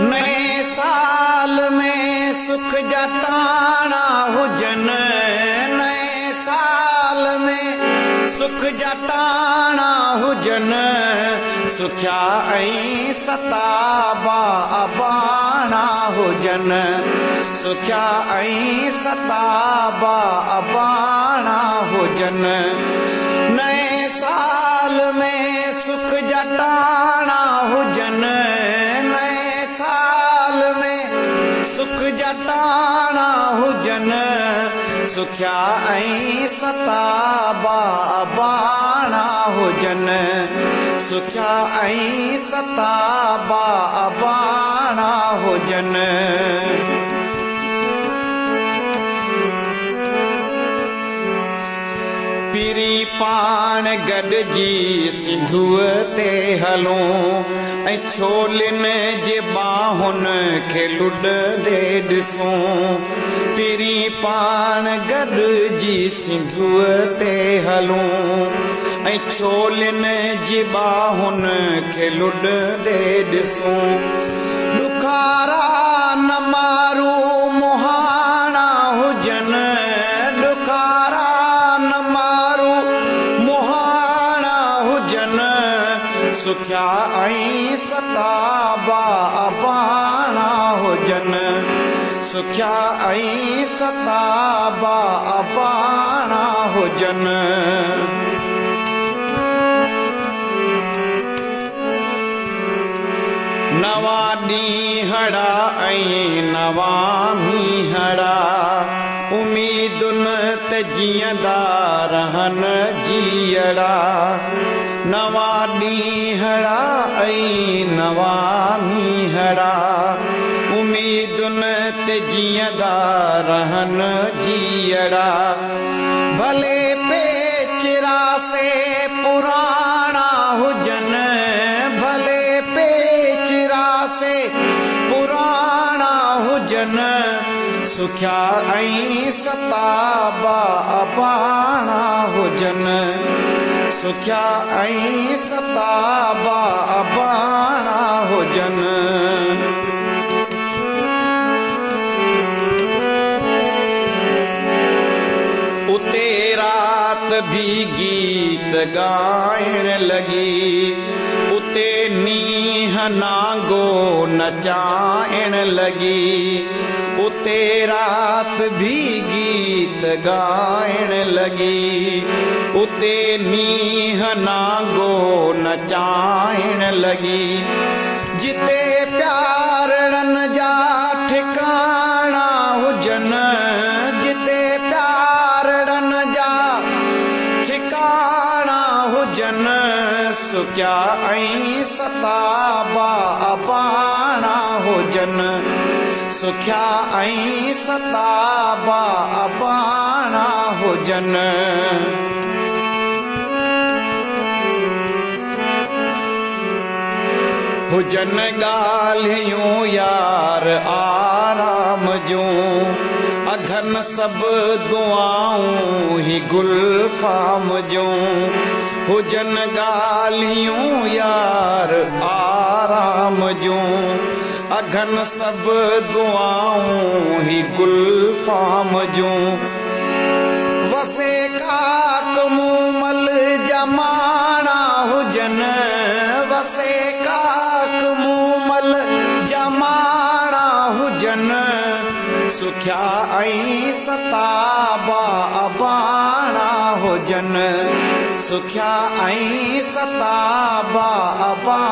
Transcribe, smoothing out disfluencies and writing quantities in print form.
नए साल में सुख जटाना हुजन, नए साल में सुख जटाना हुजन, सुख्या ऐं सताबा अबाना हुजन, सुख्या ऐं सताबा अबाना हुजन। नए साल में सुख जटाना हुजन, नए साल में सुख जटाना हुजन, सुख्या ऐं सताबा अबाना हुजन, सुख्या ऐं सताबा अबाना हुजन। पीरी पाण गॾिजी सिंधूअ ते हलूं, ऐं छोलिन जे बाहुनि खे लुॾंदे ॾिसूं। पीरी पाण गॾिजी सिंधूअ ते हलूं, ऐं छोलिन जे बाहुनि खे लुॾंदे ॾिसूं। ॾुखारा न मारू मुहाणा हुजन, ॾुखारा न मारू मुहाणा हुजन, सुख्या ऐं सताबा अबाना हुजन, सुख्या ऐं सताबा अबाना हुजन। नवा ॾींहड़ा ऐं नवा मींहड़ा, उमीदुनि ते जीअंदा रहनि जीअड़ा। नवा ॾींहड़ा ऐं नवा मींहड़ा, उमीदुनि ते जीअंदा रहनि जीअड़ा। भले पेचिरा से पुराणा हुजन, भले पेचिरा से पुराणा हुजन, सुख्या ऐं सताबा अबाना हुजन, सुख्या ऐं सताबा अबाना हुजन। उते रात भी गीत ॻाइण लॻी, उते नींहं नांगो नचाइण लॻी। उते रात भी गीत ॻाइण लॻी, उते नींहं नांगो नचाइण लॻी। जिते प्यारनि जा ठिकाणा हुजन, जिते प्यारनि जा ठिकाणा हुजन, सुख्या ऐं सताबा अबाना हुजन, सुख्या ऐं सताबा अबाना हुजन। हुजन ॻाल्हियूं यार आराम जूं, अघन सभु दुआऊं ही गुलफाम जूं। हुजन ॻाल्हियूं यार आराम जूं, अघन सभु दुआऊं ही गुलफाम जूं। वसे काक मूमल जमाना हुजन, वसे काक मूमल जमाना हुजन, सुख्या ऐं सताबा अबाना हुजन, सुख्या ऐं सताबा अबाना।